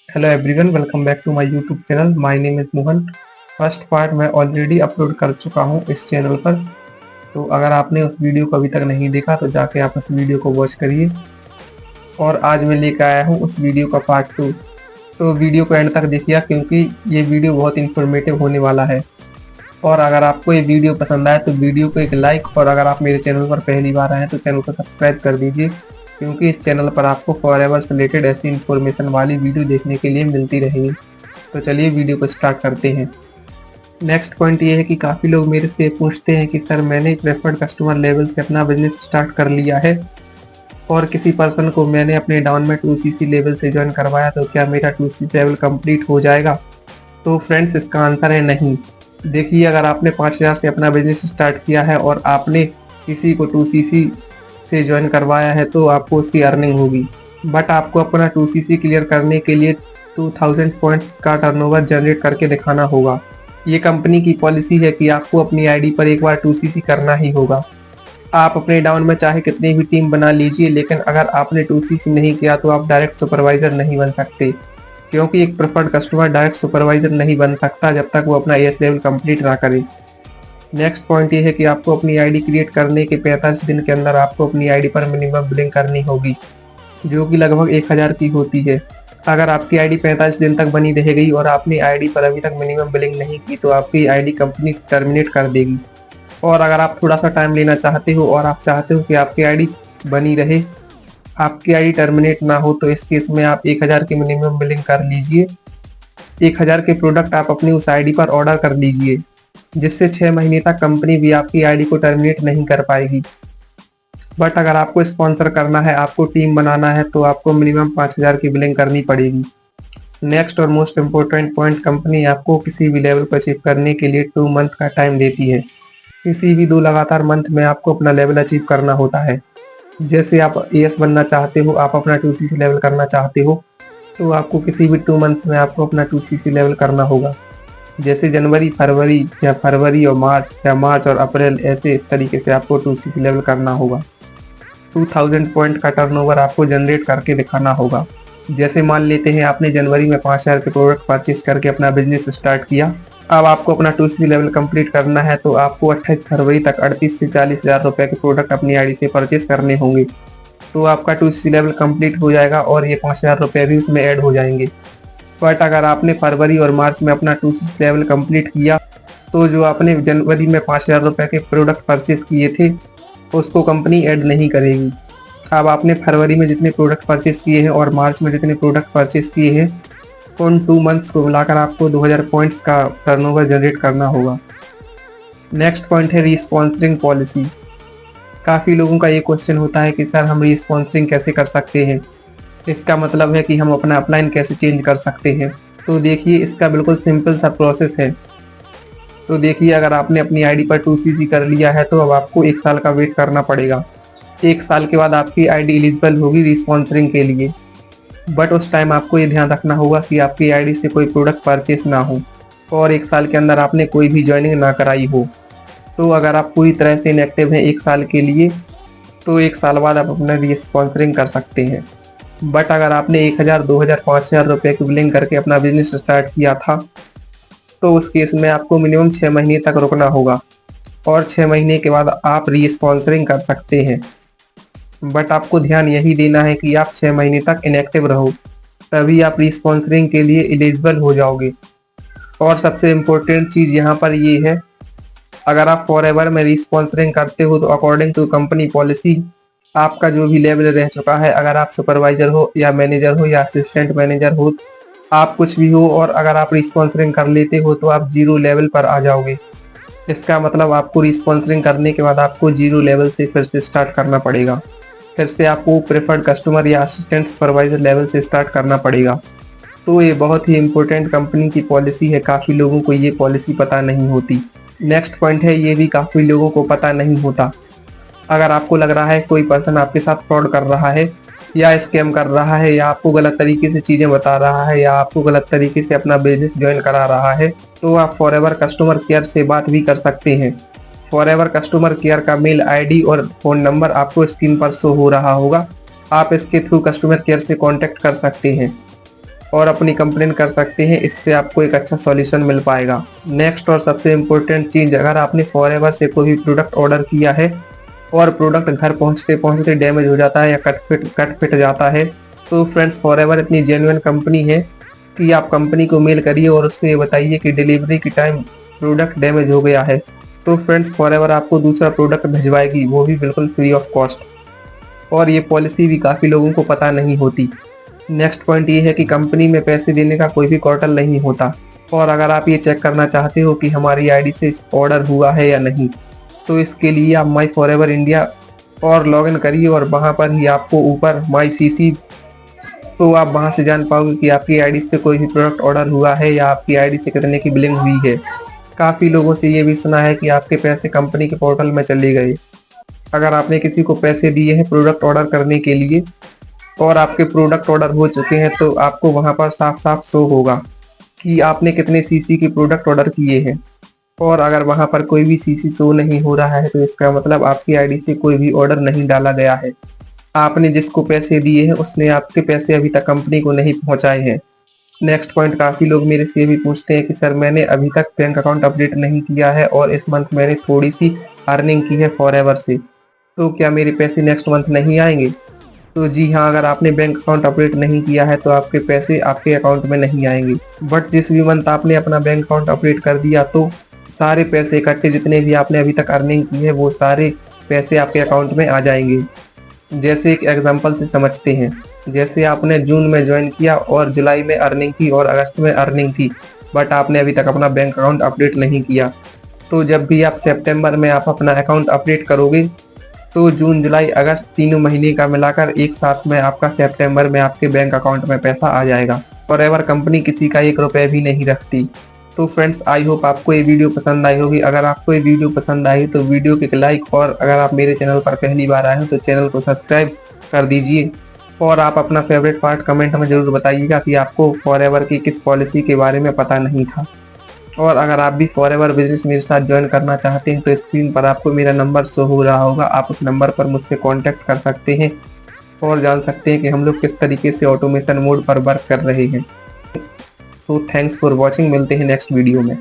Hello everyone, welcome back to my YouTube channel. My name is Mohan. First part मैं already upload कर चुका हूं इस चैनल पर, तो अगर आपने उस वीडियो को अभी तक नहीं देखा तो जाके आप उस वीडियो को वॉच करिए। और आज मैं लेकर आया हूं उस वीडियो का पार्ट 2। तो वीडियो को एंड तक देखिए क्योंकि ये वीडियो बहुत इन्फॉर्मेटिव होने वाला है। और अगर आपको ये वीडियो पसंद आए तो वीडियो को एक लाइक, और अगर आप मेरे चैनल पर पहली बार आए तो चैनल को सब्सक्राइब कर दीजिए, क्योंकि इस चैनल पर आपको फॉरएवर से रिलेटेड ऐसी इन्फॉर्मेशन वाली वीडियो देखने के लिए मिलती रहेगी। तो चलिए वीडियो को स्टार्ट करते हैं। नेक्स्ट पॉइंट ये है कि काफ़ी लोग मेरे से पूछते हैं कि सर मैंने प्रेफर्ड कस्टमर लेवल से अपना बिजनेस स्टार्ट कर लिया है और किसी पर्सन को मैंने अपने डाउन में 2cc लेवल से ज्वाइन करवाया, तो क्या मेरा 2cc लेवल कंप्लीट हो जाएगा? तो फ्रेंड्स, इसका आंसर है नहीं। देखिए, अगर आपने 5000 से अपना बिजनेस स्टार्ट किया है और आपने किसी को 2cc से ज्वाइन करवाया है तो आपको उसकी अर्निंग होगी। बट आपको अपना 2cc क्लियर करने के लिए 2000 पॉइंट्स का टर्नओवर जनरेट करके दिखाना होगा। ये कंपनी की पॉलिसी है कि आपको अपनी आईडी पर एक बार 2cc करना ही होगा। आप अपने डाउन में चाहे कितनी भी टीम बना लीजिए, लेकिन अगर आपने 2cc नहीं किया तो आप डायरेक्ट सुपरवाइजर नहीं बन सकते, क्योंकि एक प्रेफर्ड कस्टमर डायरेक्ट सुपरवाइजर नहीं बन सकता जब तक वो अपना एस लेवल कंप्लीट ना करे। नेक्स्ट पॉइंट ये है कि आपको अपनी आईडी क्रिएट करने के 45 दिन के अंदर आपको अपनी आईडी पर मिनिमम बिलिंग करनी होगी, जो कि लगभग 1000 की होती है। अगर आपकी आईडी 45 दिन तक बनी रह गई और आपने आईडी पर अभी तक मिनिमम बिलिंग नहीं की तो आपकी आईडी कंपनी टर्मिनेट कर देगी। और अगर आप थोड़ा सा टाइम लेना चाहते हो और आप चाहते हो कि आपकी आईडी बनी रहे, आपकी आईडी टर्मिनेट ना हो, तो इस केस में आप 1000 की मिनिमम बिलिंग कर लीजिए। 1000 के प्रोडक्ट आप अपनी उस आईडी पर ऑर्डर कर लीजिए, जिससे 6 महीने तक कंपनी भी आपकी आईडी को टर्मिनेट नहीं कर पाएगी। बट अगर आपको स्पॉन्सर करना है, आपको टीम बनाना है, तो आपको मिनिमम 5000 की बिलिंग करनी पड़ेगी। नेक्स्ट और मोस्ट इम्पोर्टेंट पॉइंट, कंपनी आपको किसी भी लेवल को अचीव करने के लिए 2 मंथ का टाइम देती है। किसी भी 2 लगातार मंथ में आपको अपना लेवल अचीव करना होता है। जैसे आप एएस बनना चाहते हो, आप अपना 2cc लेवल करना चाहते हो, तो आपको किसी भी 2 मंथ्स में आपको अपना 2cc लेवल करना होगा। जैसे जनवरी, फरवरी, या फरवरी और मार्च, या मार्च और अप्रैल, ऐसे इस तरीके से आपको 2cc लेवल करना होगा। 2000 पॉइंट का टर्नओवर आपको जनरेट करके दिखाना होगा। जैसे मान लेते हैं आपने जनवरी में 5000 के प्रोडक्ट परचेस करके अपना बिजनेस स्टार्ट किया। अब आपको अपना 2cc लेवल कंप्लीट करना है, तो आपको 28 फरवरी तक 38 से 40 हज़ार रुपये के प्रोडक्ट अपनी आईडी से परचेस करने होंगे, तो आपका 2cc लेवल कंप्लीट हो जाएगा और ये 5000 रुपये भी उसमें ऐड हो जाएंगे। बट अगर आपने फरवरी और मार्च में अपना 2cc लेवल कंप्लीट किया, तो जो आपने जनवरी में 5000 रुपये के प्रोडक्ट परचेस किए थे उसको कंपनी ऐड नहीं करेगी। अब आपने फरवरी में जितने प्रोडक्ट परचेस किए हैं और मार्च में जितने प्रोडक्ट परचेस किए हैं, उन 2 मंथ्स को मिलाकर आपको 2000 पॉइंट्स का टर्नओवर जनरेट करना होगा। नेक्स्ट पॉइंट है रीस्पॉन्सरिंग पॉलिसी। काफ़ी लोगों का ये क्वेश्चन होता है कि सर हम रीस्पॉन्सरिंग कैसे कर सकते हैं, इसका मतलब है कि हम अपना अपलाइन कैसे चेंज कर सकते हैं। तो देखिए, इसका बिल्कुल सिंपल सा प्रोसेस है। तो देखिए, अगर आपने अपनी आईडी पर 2cc कर लिया है तो अब आपको 1 साल का वेट करना पड़ेगा। 1 साल के बाद आपकी आईडी एलिजिबल होगी रीस्पॉन्सरिंग के लिए। बट उस टाइम आपको ये ध्यान रखना होगा कि आपकी आईडी से कोई प्रोडक्ट परचेस ना हो और 1 साल के अंदर आपने कोई भी ज्वाइनिंग ना कराई हो। तो अगर आप पूरी तरह से इनएक्टिव हैं 1 साल के लिए, तो 1 साल बाद आप अपना रीस्पॉन्सरिंग कर सकते हैं। बट अगर आपने 1000, 2000, 5000 रुपये की बिलिंग करके अपना बिजनेस स्टार्ट किया था, तो उस केस में आपको मिनिमम 6 महीने तक रुकना होगा और 6 महीने के बाद आप रीस्पॉन्सरिंग कर सकते हैं। बट आपको ध्यान यही देना है कि आप 6 महीने तक इनएक्टिव रहो, तभी आप रीस्पॉन्सरिंग के लिए एलिजिबल हो जाओगे। और सबसे इम्पोर्टेंट चीज़ यहाँ पर ये है, अगर आप फॉरएवर में रीस्पॉन्सरिंग करते हो तो अकॉर्डिंग टू कंपनी पॉलिसी आपका जो भी लेवल रह चुका है, अगर आप सुपरवाइजर हो या मैनेजर हो या असिस्टेंट मैनेजर हो, आप कुछ भी हो, और अगर आप रिस्पॉन्सरिंग कर लेते हो तो आप 0 लेवल पर आ जाओगे। इसका मतलब आपको रिस्पॉन्सरिंग करने के बाद आपको 0 लेवल से फिर से स्टार्ट करना पड़ेगा। फिर से आपको प्रेफर्ड कस्टमर या असिस्टेंट सुपरवाइजर लेवल से स्टार्ट करना पड़ेगा। तो ये बहुत ही इम्पोर्टेंट कंपनी की पॉलिसी है, काफ़ी लोगों को ये पॉलिसी पता नहीं होती। नेक्स्ट पॉइंट है, ये भी काफ़ी लोगों को पता नहीं होता। अगर आपको लग रहा है कोई पर्सन आपके साथ फ्रॉड कर रहा है या स्कैम कर रहा है या आपको गलत तरीके से चीज़ें बता रहा है या आपको गलत तरीके से अपना बिजनेस ज्वाइन करा रहा है, तो आप फॉरएवर कस्टमर केयर से बात भी कर सकते हैं। फॉरएवर कस्टमर केयर का मेल आईडी और फ़ोन नंबर आपको स्क्रीन पर शो हो रहा होगा। आप इसके थ्रू कस्टमर केयर से कांटेक्ट कर सकते हैं। और अपनी कंप्लेन कर सकते हैं। इससे आपको एक अच्छा सॉल्यूशन मिल पाएगा। नेक्स्ट और सबसे इम्पोर्टेंट चीज़, अगर आपने फॉरएवर से कोई भी प्रोडक्ट ऑर्डर किया है और प्रोडक्ट घर पहुंचते पहुंचते डैमेज हो जाता है या कट फिट जाता है, तो फ्रेंड्स फॉरएवर इतनी जेन्युइन कंपनी है कि आप कंपनी को मेल करिए और उसको ये बताइए कि डिलीवरी के टाइम प्रोडक्ट डैमेज हो गया है, तो फ्रेंड्स फॉरएवर आपको दूसरा प्रोडक्ट भिजवाएगी, वो भी बिल्कुल फ्री ऑफ कॉस्ट। और ये पॉलिसी भी काफ़ी लोगों को पता नहीं होती। नेक्स्ट पॉइंट ये है कि कंपनी में पैसे देने का कोई भी पोर्टल नहीं होता। और अगर आप ये चेक करना चाहते हो कि हमारी आईडी से ऑर्डर हुआ है या नहीं, तो इसके लिए आप माई फॉरएवर इंडिया और लॉगिन करिए और वहाँ पर ही आपको ऊपर माई सीसी, तो आप वहाँ से जान पाओगे कि आपकी आईडी से कोई भी प्रोडक्ट ऑर्डर हुआ है या आपकी आईडी से कितने की बिलिंग हुई है। काफ़ी लोगों से ये भी सुना है कि आपके पैसे कंपनी के पोर्टल में चले गए। अगर आपने किसी को पैसे दिए हैं प्रोडक्ट ऑर्डर करने के लिए और आपके प्रोडक्ट ऑर्डर हो चुके हैं, तो आपको वहाँ पर साफ साफ शो होगा कि आपने कितने सीसी के प्रोडक्ट ऑर्डर किए हैं। और अगर वहाँ पर कोई भी सीसी शो नहीं हो रहा है, तो इसका मतलब आपकी आईडी से कोई भी ऑर्डर नहीं डाला गया है। आपने जिसको पैसे दिए हैं उसने आपके पैसे अभी तक कंपनी को नहीं पहुँचाए हैं। नेक्स्ट पॉइंट, काफ़ी लोग मेरे से ये भी पूछते हैं कि सर मैंने अभी तक बैंक अकाउंट अपडेट नहीं किया है और इस मंथ मैंने थोड़ी सी अर्निंग की है फॉरएवर से, तो क्या मेरे पैसे नेक्स्ट मंथ नहीं आएंगे? तो जी हाँ, अगर आपने बैंक अकाउंट अपडेट नहीं किया है तो आपके पैसे आपके अकाउंट में नहीं आएंगे। बट जिस भी मंथ आपने अपना बैंक अकाउंट अपडेट कर दिया, तो सारे पैसे इकट्ठे जितने भी आपने अभी तक अर्निंग की है वो सारे पैसे आपके अकाउंट में आ जाएंगे। जैसे एक एग्जांपल से समझते हैं, जैसे आपने जून में ज्वाइन किया और जुलाई में अर्निंग की और अगस्त में अर्निंग की, बट आपने अभी तक अपना बैंक अकाउंट अपडेट नहीं किया, तो जब भी आप सितंबर में आप अपना अकाउंट अपडेट करोगे, तो जून जुलाई अगस्त तीनों महीने का मिलाकर एक साथ में आपका सितंबर में आपके बैंक अकाउंट में पैसा आ जाएगा। फॉरएवर कंपनी किसी का 1 रुपये भी नहीं रखती। तो फ्रेंड्स, आई होप आपको ये वीडियो पसंद आई होगी। अगर आपको ये वीडियो पसंद आई तो वीडियो को एक लाइक, और अगर आप मेरे चैनल पर पहली बार आए हो तो चैनल को सब्सक्राइब कर दीजिए। और आप अपना फेवरेट पार्ट कमेंट में ज़रूर बताइएगा कि आपको फॉरएवर की किस पॉलिसी के बारे में पता नहीं था। और अगर आप भी फॉरएवर बिजनेस मेरे साथ ज्वाइन करना चाहते हैं तो स्क्रीन पर आपको मेरा नंबर शो हो रहा होगा, आप उस नंबर पर मुझसे कॉन्टैक्ट कर सकते हैं और जान सकते हैं कि हम लोग किस तरीके से ऑटोमेशन मोड पर वर्क कर रहे हैं। सो थैंक्स फॉर वॉचिंग, मिलते हैं नेक्स्ट वीडियो में।